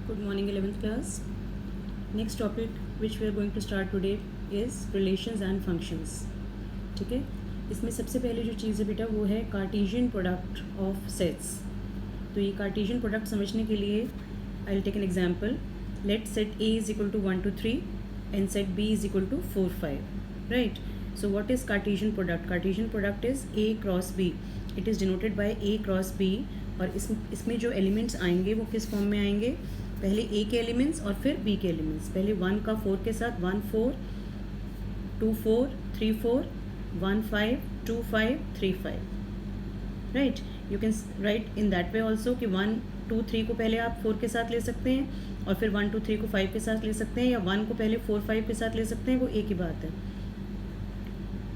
Good morning 11th class. Next topic which we are going to start today is relations and functions. ठीक है, इसमें सबसे पहले जो चीज़ है बेटा वो है कार्टेशियन प्रोडक्ट ऑफ सेट्स. तो ये कार्टेशियन प्रोडक्ट समझने के लिए I will take an example. Let set A is equal to 1 to 3 and set B is equal to 4 5. Right. So what is Cartesian product? Cartesian product is A cross B. It is denoted by A cross B. और इसमें जो elements आएंगे वो किस form में आएंगे? पहले A के एलिमेंट्स और फिर B के एलिमेंट्स. पहले 1 का 4 के साथ 1 4 2 4 3 4 1 5 2 5 3 5. Right. You can write in that way also कि 1 2 3 को पहले आप 4 के साथ ले सकते हैं और फिर 1 2 3 को 5 के साथ ले सकते हैं, या 1 को पहले 4 5 के साथ ले सकते हैं. वो एक ही बात है.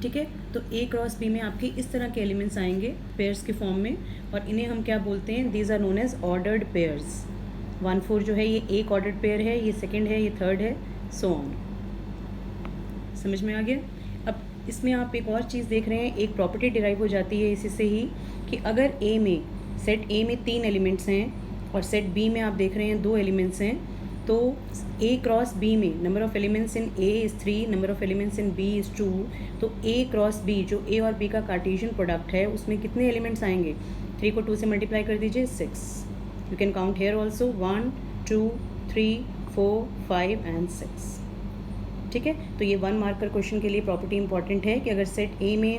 ठीक है. तो A क्रॉस B में आपके इस तरह के एलिमेंट्स आएंगे पेयर्स के फॉर्म में, और इन्हें हम क्या बोलते हैं? These are known as ordered pairs. 1 4 जो है ये एक ऑर्डर्ड पेयर है, ये सेकंड है, ये थर्ड है, सो ऑन. समझ में आ गया? अब इसमें आप एक और चीज़ देख रहे हैं, एक प्रॉपर्टी डिराइव हो जाती है इसी से ही कि अगर A में सेट A में 3 एलिमेंट्स हैं और सेट B में आप देख रहे हैं 2 एलिमेंट्स हैं, तो A क्रॉस B में number of elements in A is 3, number of elements in B is 2. तो A क्रॉस B जो A और B का कार्टेशियन प्रोडक्ट है उसमें कितने एलिमेंट्स आएंगे? 3 को 2 से मल्टीप्लाई कर दीजिए, 6. You can count here also 1 2 3 4 5 and 6. ठीक है. तो ये 1 मार्कर क्वेश्चन के लिए प्रॉपर्टी इंपॉर्टेंट है कि अगर सेट A में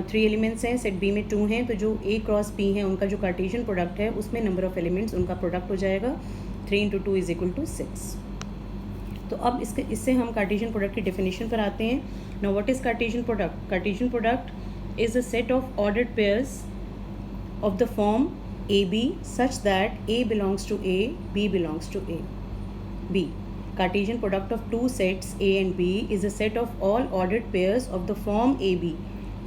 3 एलिमेंट्स हैं, सेट B में 2 हैं, तो जो A क्रॉस B है उनका जो कार्टेशियन प्रोडक्ट है उसमें नंबर ऑफ़ एलिमेंट्स उनका प्रोडक्ट हो जाएगा 3 × 2 = 6. तो अब इससे हम कार्टेशियन प्रोडक्ट की डेफिनेशन पर आते हैं. Now what is Cartesian product? Cartesian product is a set of ordered pairs of the form AB such that A belongs to A, B belongs to A. B. Cartesian product of two sets A and B is a set of all ordered pairs of the form AB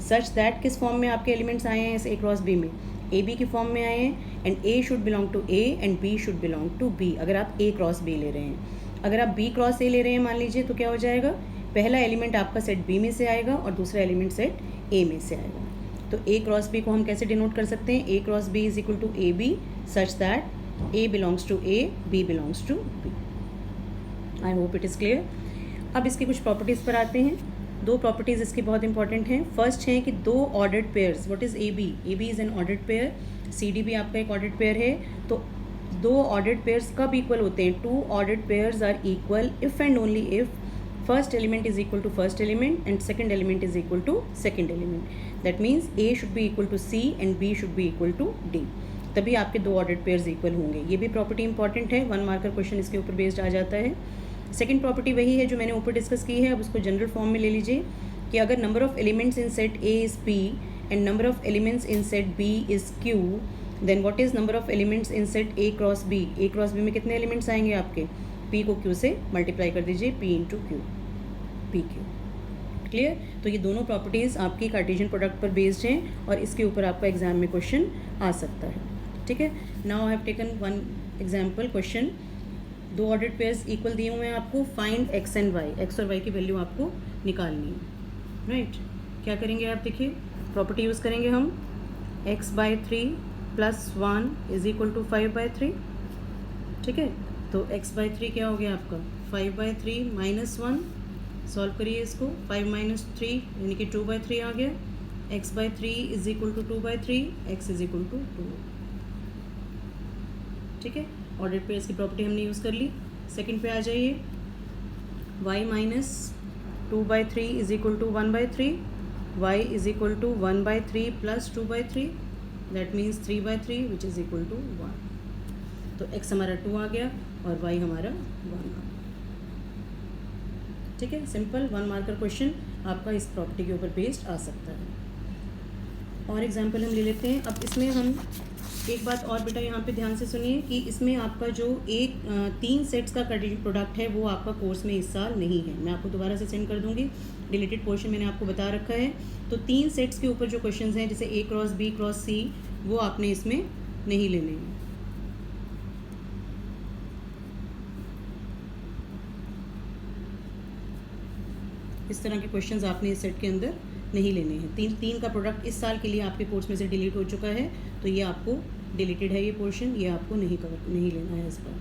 such that किस form में आपके elements आए हैं इस A cross B में? AB की form में आए हैं, and A should belong to A and B should belong to B. अगर आप A क्रॉस B ले रहे हैं, अगर आप B क्रॉस A ले रहे हैं मान लीजिए, तो क्या हो जाएगा? पहला एलिमेंट आपका सेट B में से आएगा और दूसरा एलिमेंट सेट A में से आएगा. तो A क्रॉस B को हम कैसे डिनोट कर सकते हैं? A cross B is equal to AB such that A belongs to A, B belongs to B. I hope it is clear. अब इसकी कुछ प्रॉपर्टीज़ पर आते हैं. 2 प्रॉपर्टीज़ इसकी बहुत इंपॉर्टेंट हैं. फर्स्ट है कि 2 ordered pairs. What is AB? AB is an ordered pair. CD भी आपका एक ऑर्डर्ड पेयर है. तो 2 ऑर्डर्ड पेयर्स कब इक्वल होते हैं? 2 ordered pairs are equal if and only if first element is equal to first element and second element is equal to second element. That means A should be equal to C and B should be equal to D. तभी आपके 2 ordered pairs equal होंगे. ये भी property important है. 1 marker question इसके ऊपर based आ जाता है. सेकंड प्रॉपर्टी वही है जो मैंने ऊपर डिस्कस की है. अब उसको जनरल फॉर्म में ले लीजिए कि अगर number of elements in set A is P and number of elements in set B is Q, then what is number of elements in set A cross B? A cross B में कितने elements आएंगे आपके? P को Q से multiply कर दीजिए, P × Q, PQ. Clear. तो ये दोनों प्रॉपर्टीज़ आपकी कार्टेशियन प्रोडक्ट पर बेस्ड हैं और इसके ऊपर आपका एग्जाम में क्वेश्चन आ सकता है. ठीक है. Now I have taken 1 example question. 2 ordered pairs equal दिए हुए हैं आपको. Find x and y. x और y की वैल्यू आपको निकालनी है. राइट. क्या करेंगे आप? देखिए प्रॉपर्टी यूज़ करेंगे हम. x/3 + 1 = 5/3. ठीक है. तो x/3 क्या हो गया आपका? 5/3 - 1. सॉल्व करिए इसको. 5 - 3 यानी कि 2/3 आ गया. x/3 = 2/3, x = 2. ठीक है. ऑर्डर्ड पेयर्स की प्रॉपर्टी हमने यूज़ कर ली. सेकंड पे आ जाइए. y - 2/3 = 1/3. y = 1/3 + 2/3. That means 3/3 which is equal to 1. तो x हमारा 2 आ गया और y हमारा 1 आ गया. ठीक है. सिंपल 1 मार्कर क्वेश्चन आपका इस प्रॉपर्टी के ऊपर बेस्ड आ सकता है. और एग्जांपल हम ले लेते हैं. अब इसमें हम एक बात और बेटा यहाँ पे ध्यान से सुनिए कि इसमें आपका जो 3 सेट्स का कार्टेशियन प्रोडक्ट है वो आपका कोर्स में इस साल नहीं है. मैं आपको दोबारा से सेंड कर दूँगी. डिलीटेड पोर्शन मैंने आपको बता रखा है. तो 3 सेट्स के ऊपर जो क्वेश्चन हैं जैसे A cross B cross C वो आपने इसमें नहीं लेने हैं. इस तरह के क्वेश्चंस आपने इस सेट के अंदर नहीं लेने हैं. 3 का प्रोडक्ट इस साल के लिए आपके कोर्स में से डिलीट हो चुका है, तो ये आपको डिलीटेड है ये पोर्शन, ये आपको नहीं लेना है इस पर.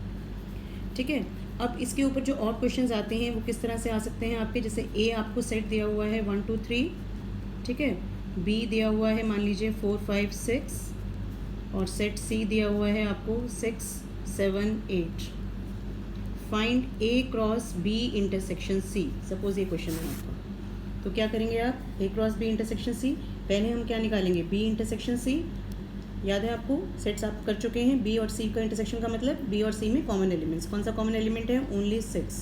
ठीक है। अब इसके ऊपर जो और क्वेश्चंस आते हैं वो किस तरह से आ सकते हैं आपके, जैसे ए आपको सेट दिया हुआ है 1 2 3, ठीक है, बी दिया हुआ है मान लीजिए 4 5 6, और सेट सी दिया हुआ है आपको 6 7 8। Find A cross B intersection C, suppose ये क्वेश्चन है आपका, तो क्या करेंगे आप, A cross B intersection C, पहले हम क्या निकालेंगे, बी इंटरसेक्शन सी। याद है आपको, सेट्स आप कर चुके हैं, बी और सी का इंटरसेक्शन का मतलब बी और सी में कॉमन एलिमेंट्स, कौन सा कॉमन एलिमेंट है, ओनली 6।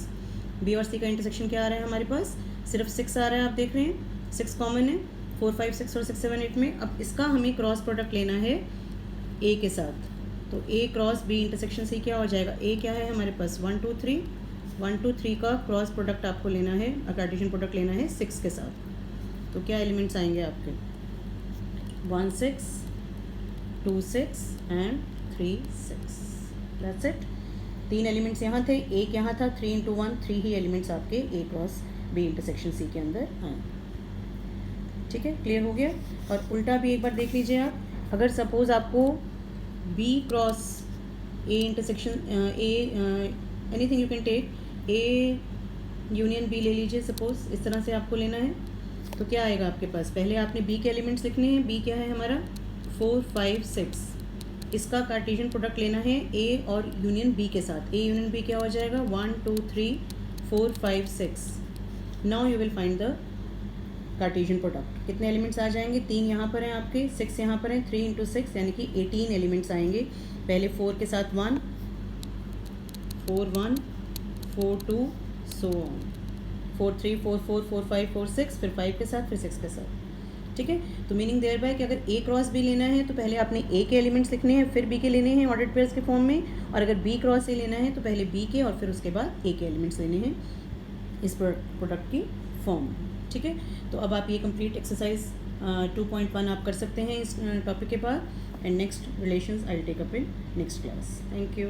बी और सी का इंटरसेक्शन क्या आ रहा है हमारे पास, सिर्फ 6 आ रहा है, आप देख रहे हैं 6 कॉमन है 4 5 6 और 6 7 8 में। अब इसका हमें क्रॉस प्रोडक्ट लेना है ए के साथ, तो ए क्रॉस बी इंटरसेक्शन सी क्या हो जाएगा, ए क्या है हमारे पास 1 2 3, 1 2 3 का क्रॉस प्रोडक्ट आपको लेना है, कार्टेशियन प्रोडक्ट लेना है 6 के साथ, तो क्या एलिमेंट्स आएंगे आपके 1 6 2 6 एंड 3 6। That's it. 3 एलिमेंट्स यहाँ थे, एक यहाँ था, 3 इंटू 1 3 ही एलिमेंट्स आपके ए क्रॉस बी इंटरसेक्शन सी के अंदर आए। ठीक है, क्लियर हो गया। और उल्टा भी एक बार देख लीजिए आप, अगर सपोज आपको B cross A intersection anything you can take, A union B ले लीजिए, सपोज इस तरह से आपको लेना है, तो क्या आएगा आपके पास, पहले आपने बी के एलिमेंट्स लिखने हैं, बी क्या है हमारा 4 5 6, इसका कार्टेशियन प्रोडक्ट लेना है ए और यूनियन बी के साथ, ए यूनियन बी क्या हो जाएगा 1 2 3 4 5 6। Now you will find the Cartesian product, कितने एलिमेंट्स आ जाएंगे, 3 यहाँ पर हैं आपके, 6 यहाँ पर हैं, 3 इंटू 6 यानी कि 18 एलिमेंट्स आएंगे। पहले 4 के साथ 1 4 1 4 2 सो ऑन, 4 3 4 4 4 5 4 6, फिर 5 के साथ, फिर 6 के साथ। ठीक है, तो मीनिंग देयर बाय कि अगर ए क्रॉस बी लेना है तो पहले आपने ए के एलिमेंट्स लिखने हैं, फिर बी के लेने हैं ऑर्डर्ड पेयर्स के फॉर्म में, और अगर बी क्रॉस ए लेना है तो पहले बी के और फिर उसके बाद ए के एलिमेंट्स लेने हैं इस प्रोडक्ट की फॉर्म में। ठीक है, तो अब आप ये कंप्लीट एक्सरसाइज 2.1 आप कर सकते हैं इस टॉपिक के बाद, and next relations I will take up in next class. Thank you.